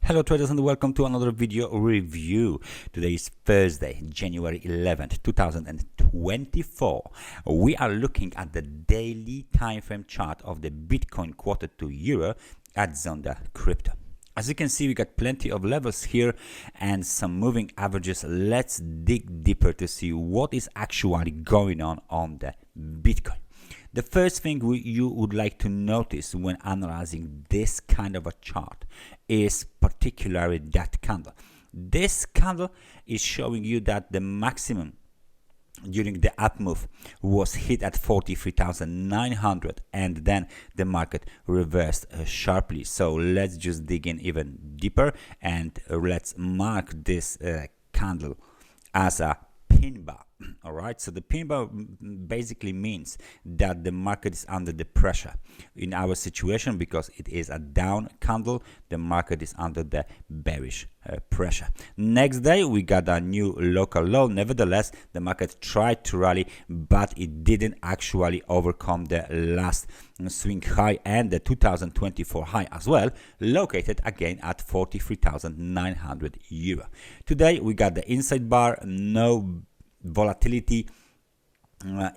Hello traders and welcome to another video review. Today is Thursday, January 11th, 2024. We are looking at the daily time frame chart of the Bitcoin quarter to euro at Zondacrypto. As you can see, we got plenty of levels here and some moving averages. Let's dig deeper to see what is actually going on the Bitcoin. The first thing you would like to notice when analyzing this kind of a chart is particularly that candle. This candle is showing you that the maximum during the up move was hit at 43,900 and then the market reversed sharply. So let's just dig in even deeper and let's mark this candle as a pin bar. All right, so the pin bar basically means that the market is under the pressure. In our situation, because it is a down candle, the market is under the bearish pressure. Next day we got a new local low. Nevertheless, the market tried to rally, but it didn't actually overcome the last swing high and the 2024 high as well, located again at 43,900 euro. Today we got the inside bar. No volatility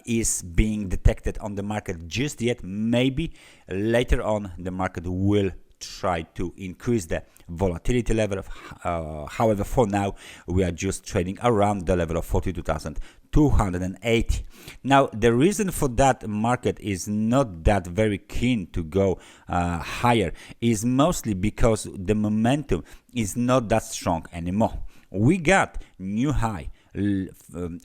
is being detected on the market just yet. Maybe later on the market will try to increase the volatility level. However, for now we are just trading around the level of 42,280. Now the reason for that market is not that very keen to go higher is mostly because the momentum is not that strong anymore. We got new high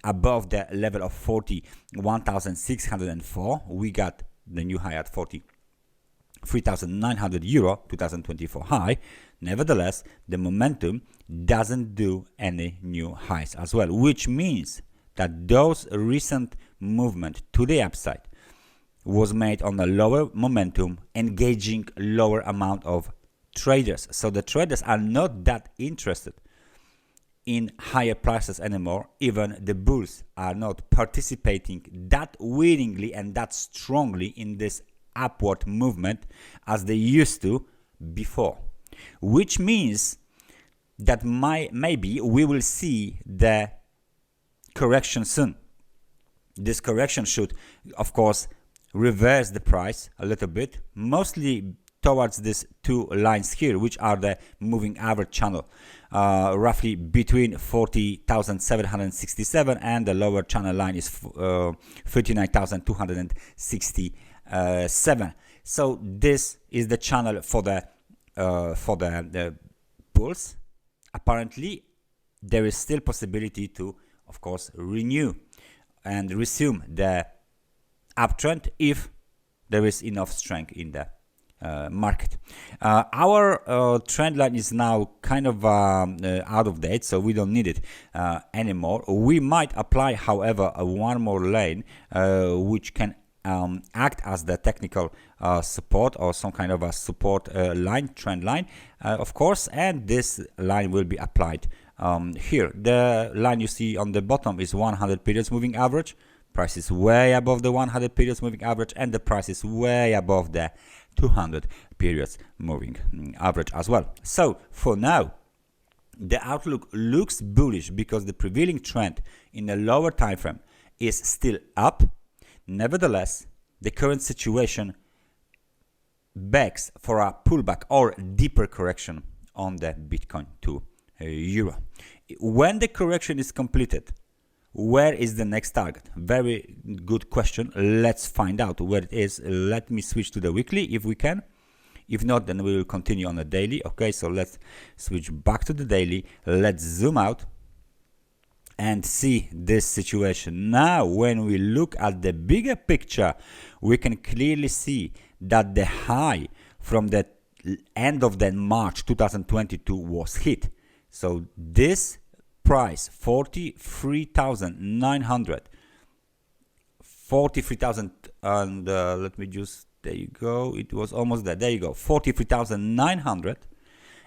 above the level of 41,604. We got the new high at 43,900 euro, 2024 high. Nevertheless, the momentum doesn't do any new highs as well, which means that those recent movement to the upside was made on a lower momentum, engaging lower amount of traders. So the traders are not that interested in higher prices anymore. Even the bulls are not participating that willingly and that strongly in this upward movement as they used to before, which means that maybe we will see the correction soon. This correction should, of course, reverse the price a little bit, mostly towards these two lines here, which are the moving average channel, roughly between 40,767 and the lower channel line is 39,267. So this is the channel for the bulls. Apparently, there is still possibility to, of course, renew and resume the uptrend if there is enough strength in the market. Our trend line is now kind of out of date, so we don't need it anymore. We might apply, however, one more lane which can act as the technical support or some kind of a support line, trend line, of course, and this line will be applied here. The line you see on the bottom is 100 periods moving average. Price is way above the 100 periods moving average, and the price is way above the 200 periods moving average as well. So for now, the outlook looks bullish because the prevailing trend in the lower time frame is still up. Nevertheless, the current situation begs for a pullback or deeper correction on the Bitcoin to euro. When the correction is completed, where is the next target? Very good question. Let's find out where it is. Let me switch to the weekly if we can. If not, then we will continue on the daily. Okay, so let's switch back to the daily. Let's zoom out and see this situation. Now, when we look at the bigger picture, we can clearly see that the high from the end of the March 2022 was hit. So this price 43,900, 43,000, and let me just, there you go, it was almost there you go, 43,900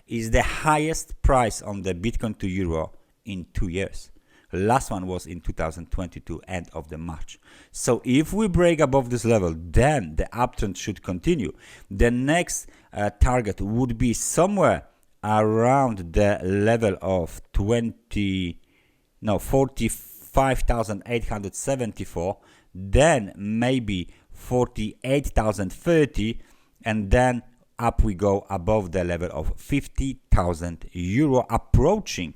is the highest price on the Bitcoin to euro in 2 years. Last one was in 2022, end of the March. So if we break above this level, then the uptrend should continue. The next target would be somewhere around the level of 45,874, then maybe 48,030, and then up we go above the level of 50,000 euro, approaching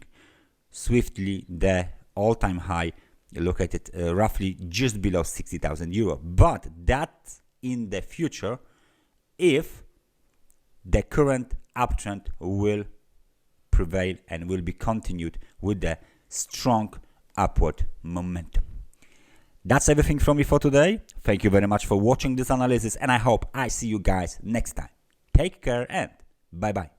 swiftly the all-time high located roughly just below 60,000 euro. But that's in the future, if the current uptrend will prevail and will be continued with the strong upward momentum. That's everything from me for today. Thank you very much for watching this analysis, and I hope I see you guys next time. Take care and bye bye.